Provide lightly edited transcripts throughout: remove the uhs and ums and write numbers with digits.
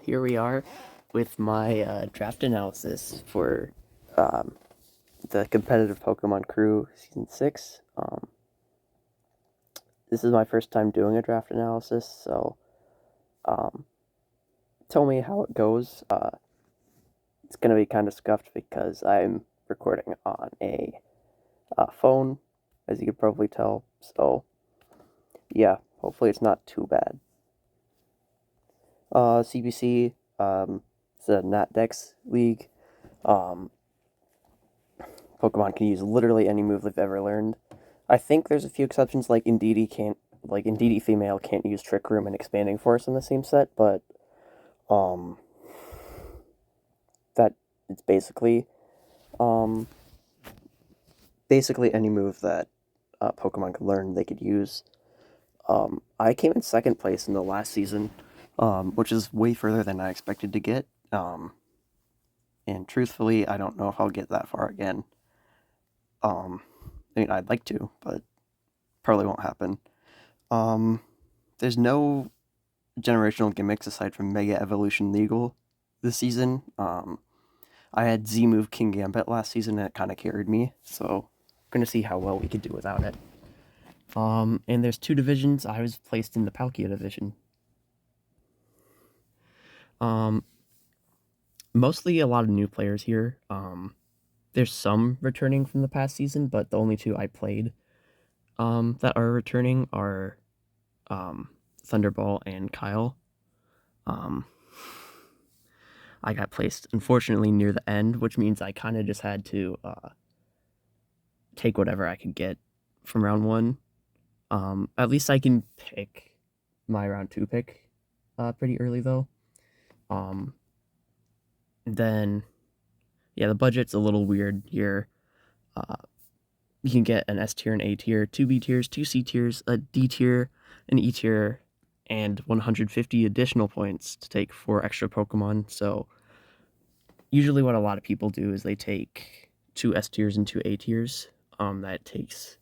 Here we are with my draft analysis for um, the competitive Pokemon Crüe Season 6. This is my first time doing a draft analysis, so um, tell me how it goes. It's going to be kind of scuffed because I'm recording on a phone, as you could probably tell, so yeah, hopefully it's not too bad. CBC, it's a Nat Dex League. Um, Pokemon can use literally any move they've ever learned. I think there's a few exceptions, like Indeedee female can't use Trick Room and Expanding Force in the same set, but um, that it's um, basically any move that Pokemon could learn they could use. I came in second place in the last season, which is way further than I expected to get. And truthfully, I don't know if I'll get that far again. Um, I mean, I'd like to, but probably won't happen. Um, there's no generational gimmicks aside from Mega Evolution Legal this season. I had Z move King Gambit last season and it kind of carried me, so gonna see how well we could do without it. And there's two divisions. I was placed in the Palkia division. Um, Mostly a lot of new players here. There's some returning from the past season, but the only two I played that are returning are Thunderball and Kyle. Um, I got placed, unfortunately, near the end, which means I kind of just had to take whatever I could get from round one. At least I can pick my round two pick pretty early, though. Um, then, yeah, the budget's a little weird here. Uh, you can get an S tier, an A tier, two B tiers, two C tiers, a D tier, an E tier, and 150 additional points to take 4 extra Pokemon. So usually what a lot of people do is they take 2 S tiers and 2 A tiers. That takes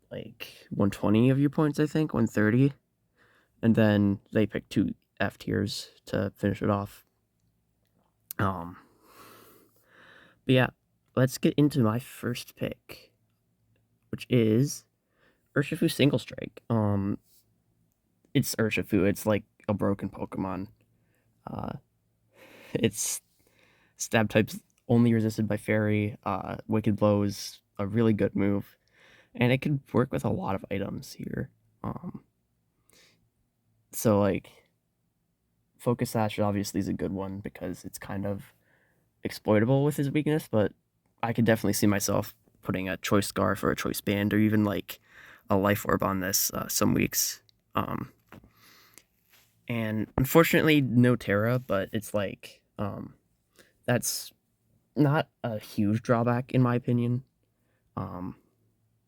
like 120 of your points, I think, 130. And then they pick 2 F tiers to finish it off. But yeah, let's get into my first pick, which is Urshifu Single Strike. It's Urshifu. It's like a broken Pokemon. Uh, it's stab types only resisted by Fairy. Wicked Blow is a really good move, and it can work with a lot of items here. Um, so like Focus Sash obviously is a good one because it's kind of exploitable with his weakness, but I could definitely see myself putting a Choice Scarf or a Choice Band or even like a Life Orb on this some weeks. And unfortunately, no Terra, but it's like that's not a huge drawback in my opinion. Um,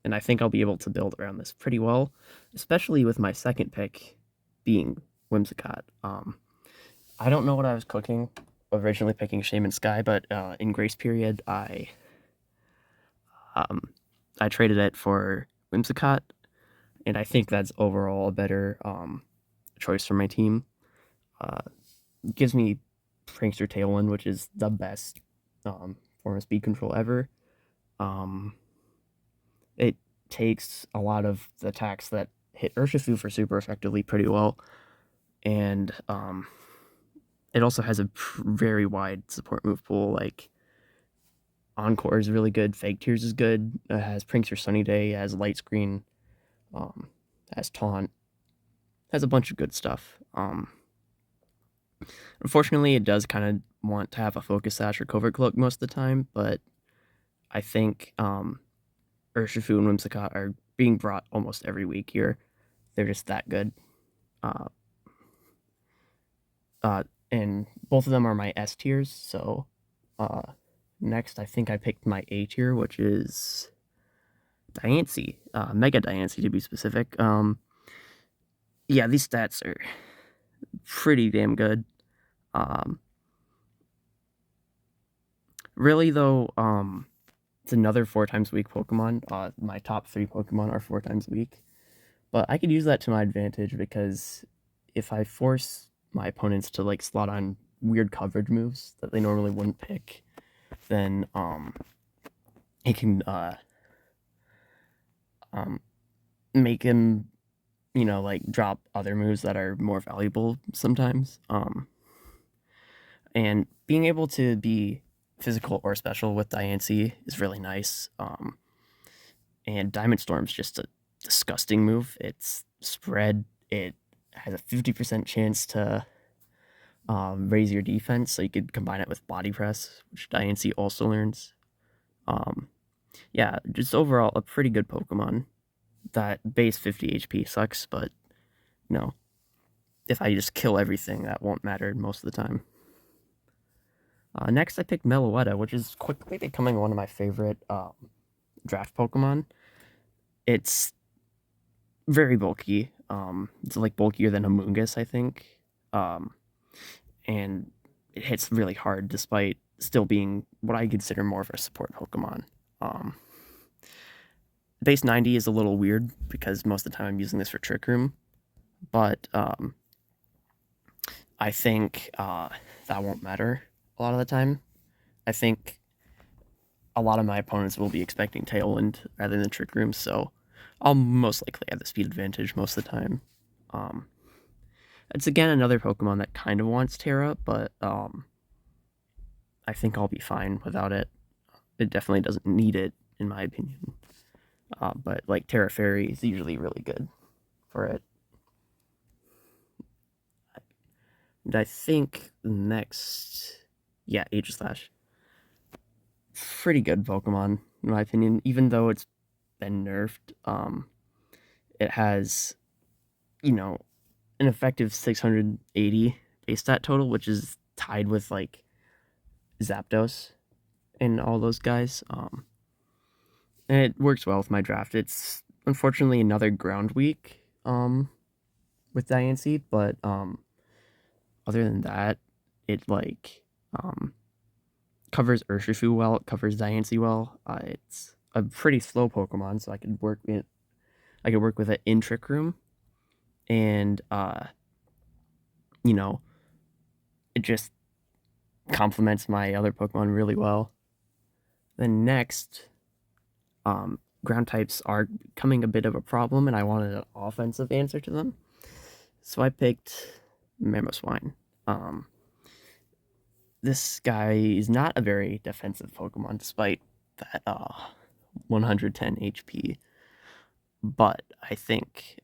and I think I'll be able to build around this pretty well, especially with my second pick being Whimsicott. I don't know what I was cooking originally picking Shaman Sky, but in Grace Period, um, I traded it for Whimsicott, and I think that's overall a better choice for my team. Uh, gives me Prankster Tailwind, which is the best form of speed control ever. Um, it takes a lot of the attacks that hit Urshifu for super effectively pretty well, and it also has a very wide support move pool. Like Encore is really good, Fake Tears is good, it has Prankster Sunny Day, it has Light Screen, um, has Taunt, has a bunch of good stuff. Unfortunately, it does kind of want to have a Focus Sash or Covert Cloak most of the time, but I think Urshifu and Whimsicott are being brought almost every week here. They're just that good. Uh, and both of them are my S tiers, so uh, next I think I picked my A tier, which is Diancie, Mega Diancie to be specific. Yeah, these stats are pretty damn good. Um, really though, it's another 4 times a week Pokemon. My top 3 Pokemon are 4 times a week, but I could use that to my advantage because if I force my opponents to like slot on weird coverage moves that they normally wouldn't pick, then it can um make him, like drop other moves that are more valuable sometimes. And being able to be physical or special with Diancie is really nice. And Diamond Storm's just a disgusting move. It's spread. It has a 50% chance to raise your defense, so you could combine it with Body Press, which Diancie also learns. Um, yeah, just overall a pretty good Pokemon. That base 50 HP sucks, but if I just kill everything, that won't matter most of the time. Next, I picked Meloetta, which is quickly becoming one of my favorite draft Pokemon. It's very bulky. It's like bulkier than Amoonguss, I think. Um, and it hits really hard despite still being what I consider more of a support Pokemon. Um, base 90 is a little weird because most of the time I'm using this for Trick Room, but I think that won't matter a lot of the time. I think a lot of my opponents will be expecting Tailwind rather than Trick Room, so I'll most likely have the speed advantage most of the time. Um, it's again another Pokemon that kind of wants Terra, but I think I'll be fine without it. It definitely doesn't need it, in my opinion. But like Terra Fairy is usually really good for it. And I think next, yeah, Aegislash. Pretty good Pokemon, in my opinion, even though it's been nerfed. It has, an effective 680 base stat total, which is tied with like Zapdos and all those guys. And it works well with my draft. It's unfortunately another ground week with Diancie, but other than that, it like covers Urshifu well. It covers Diancie well. It's a pretty slow Pokemon, so I could work it. I could work with it in Trick Room, and it just complements my other Pokemon really well. Then next, ground types are becoming a bit of a problem, and I wanted an offensive answer to them. So I picked Mamoswine. This guy is not a very defensive Pokemon, despite that 110 HP. But I think,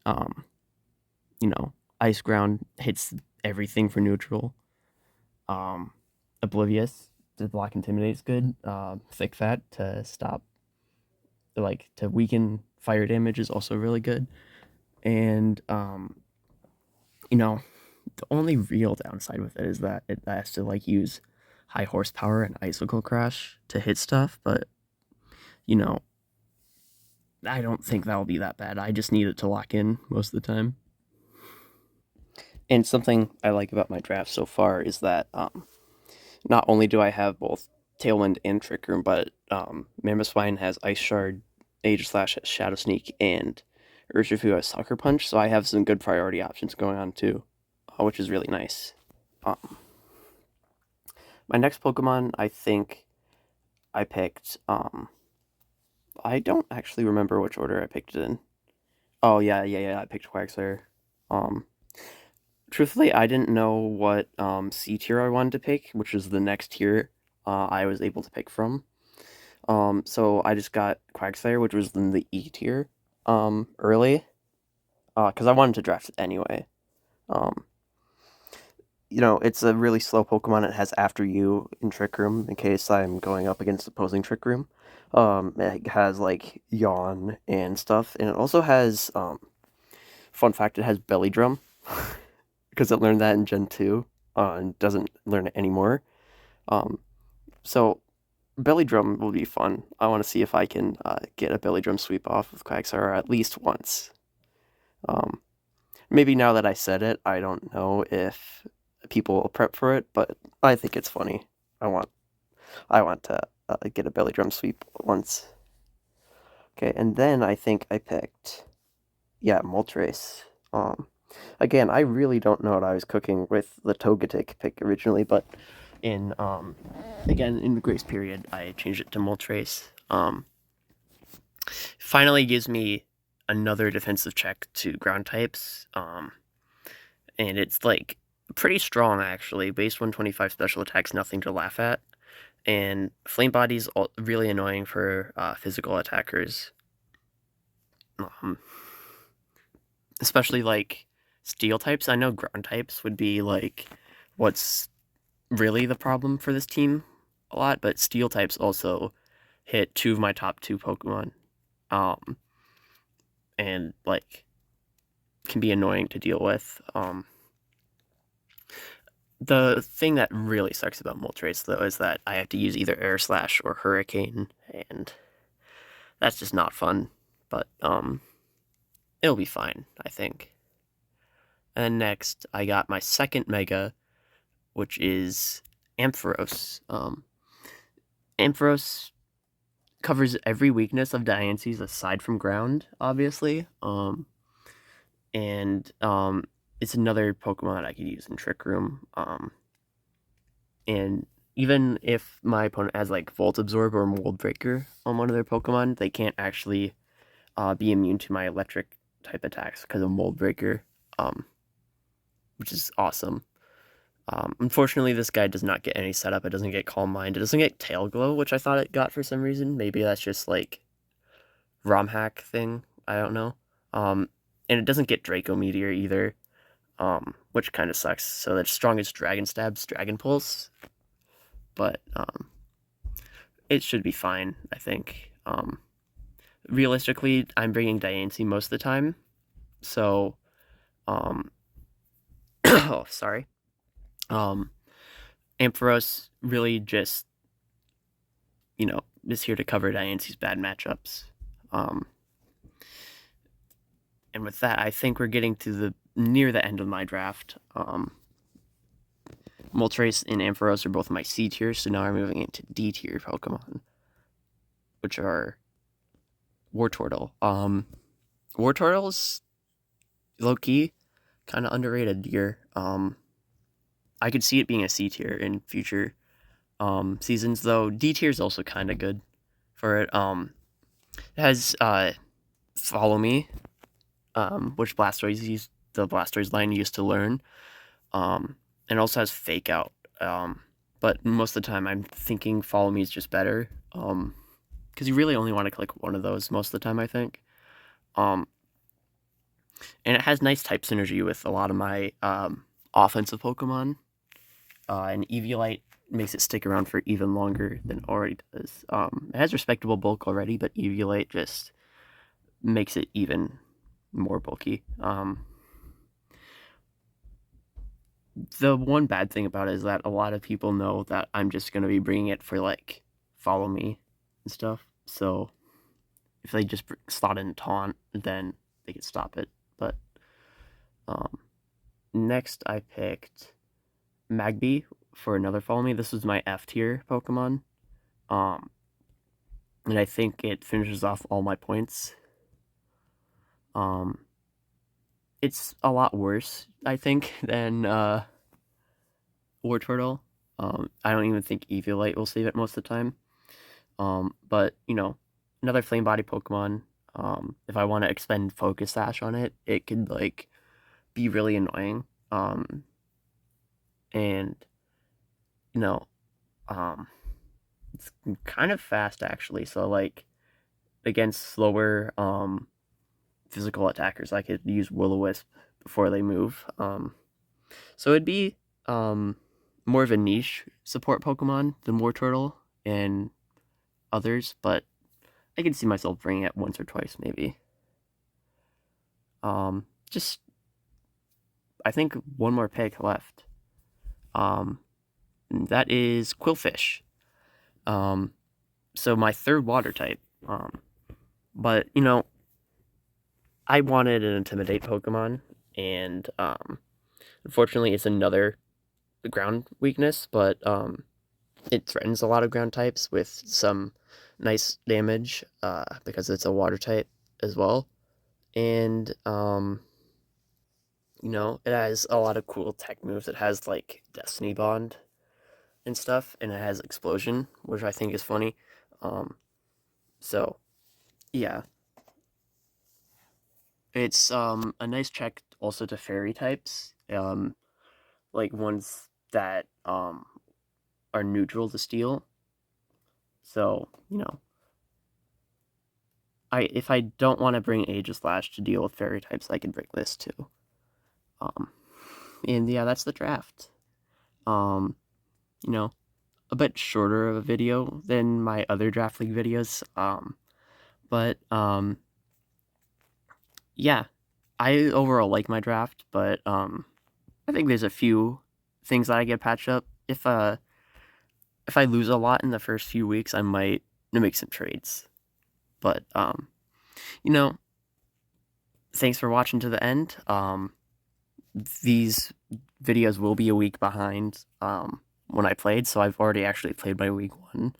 Ice Ground hits everything for neutral. Oblivious to block Intimidate is good. Thick Fat to stop, to weaken fire damage is also really good. And, the only real downside with it is that it has to, use high horsepower and Icicle Crash to hit stuff, but, I don't think that'll be that bad. I just need it to lock in most of the time. And something I like about my draft so far is that not only do I have both Tailwind and Trick Room, but Mamoswine has Ice Shard, Aegislash has Shadow Sneak, and Urshifu has Sucker Punch, so I have some good priority options going on too, which is really nice. My next Pokemon, I think I picked. I don't actually remember which order I picked it in. Oh yeah. I picked Quagsire. Truthfully, I didn't know what C tier I wanted to pick, which was the next tier I was able to pick from. So I just got Quagsire, which was in the E tier early, because I wanted to draft it anyway. It's a really slow Pokemon. It has After You in Trick Room in case I'm going up against opposing Trick Room. It has like Yawn and stuff, and it also has fun fact, it has Belly Drum because it learned that in Gen 2 and doesn't learn it anymore. So Belly Drum will be fun. I want to see if I can get a Belly Drum sweep off of Quagsire at least once. Maybe now that I said it, I don't know if people will prep for it, but I think it's funny. I want to get a Belly Drum sweep once. Okay, and then I think I picked, Moltres. Again, I really don't know what I was cooking with the Togetic pick originally, but in again in the grace period, I changed it to Moltres. Finally gives me another defensive check to ground types. And it's like pretty strong actually. Base 125 special attacks, nothing to laugh at. And Flame Body's really annoying for physical attackers. Especially like steel types. I know ground types would be like what's really the problem for this team a lot, but steel types also hit two of my top two Pokemon. And like can be annoying to deal with. The thing that really sucks about Moltres though is that I have to use either Air Slash or Hurricane, and that's just not fun. But it'll be fine, I think. And next, I got my second Mega, which is Ampharos. Ampharos covers every weakness of Diance's aside from ground, obviously. And it's another Pokemon I could use in Trick Room. And even if my opponent has like Volt Absorb or Mold Breaker on one of their Pokemon, they can't actually be immune to my electric type attacks because of Mold Breaker, which is awesome. Unfortunately, this guy does not get any setup. It doesn't get Calm Mind. It doesn't get Tail Glow, which I thought it got for some reason. Maybe that's just like ROM hack thing. I don't know. And it doesn't get Draco Meteor either, which kind of sucks. So the strongest Dragon Stab's Dragon Pulse, but it should be fine, I think. Realistically, I'm bringing Diancie most of the time, so oh, sorry. Ampharos really just, is here to cover Diancie's bad matchups. And with that, I think we're getting to near the end of my draft. Moltres and Ampharos are both my C tier, so now I'm moving into D tier Pokemon, which are Wartortle. Wartortle's low-key kind of underrated here. I could see it being a C tier in future seasons, though D tier is also kind of good for it. It has Follow Me, which the Blastoise line used to learn. And also has Fake Out. But most of the time I'm thinking Follow Me is just better. Because you really only want to click one of those most of the time, I think. And it has nice type synergy with a lot of my offensive Pokemon. And Eviolite makes it stick around for even longer than it already does. It has respectable bulk already, but Eviolite just makes it even more bulky. The one bad thing about it is that a lot of people know that I'm just going to be bringing it for, like, Follow Me and stuff. So if they just slot in Taunt, then they could stop it. But next I picked Magby for another Follow Me. This was my F tier Pokemon. And I think it finishes off all my points. It's a lot worse, I think, than Wartortle. I don't even think Eviolite will save it most of the time. But, another Flame Body Pokemon, if I want to expend Focus Sash on it, it could, like, be really annoying. And, it's kind of fast, actually. So, like, against slower, physical attackers, I could use Will-O-Wisp before they move. So it'd be, more of a niche support Pokemon than Wartortle and others, but I can see myself bringing it once or twice, maybe. Just, I think one more pick left. That is Quillfish. So my third water type. But, I wanted an Intimidate Pokemon, and, unfortunately it's another ground weakness, but, it threatens a lot of ground types with some nice damage, because it's a water type as well. And You know, it has a lot of cool tech moves. It has like Destiny Bond and stuff, and it has Explosion, which I think is funny. Um, so yeah, it's a nice check also to fairy types, like ones that are neutral to steel. So you know, if I don't want to bring Aegislash to deal with fairy types, I can bring this too. Um, and yeah, that's the draft. Um, you know, a bit shorter of a video than my other draft league videos. But yeah, I overall like my draft, but I think there's a few things that I get patched up. If I lose a lot in the first few weeks, I might make some trades. But you know, thanks for watching to the end. These videos will be a week behind when I played, so I've already actually played my week 1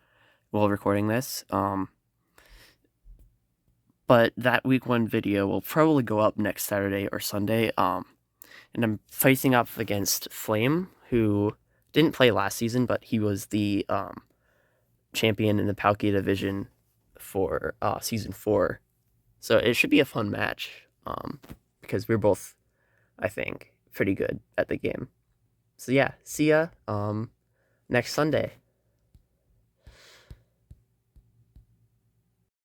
while recording this. But that week 1 video will probably go up next Saturday or Sunday. And I'm facing up against Flame, who didn't play last season, but he was the champion in the Palkia division for season 4. So it should be a fun match because we're both, I think, pretty good at the game. So yeah, see ya next Sunday.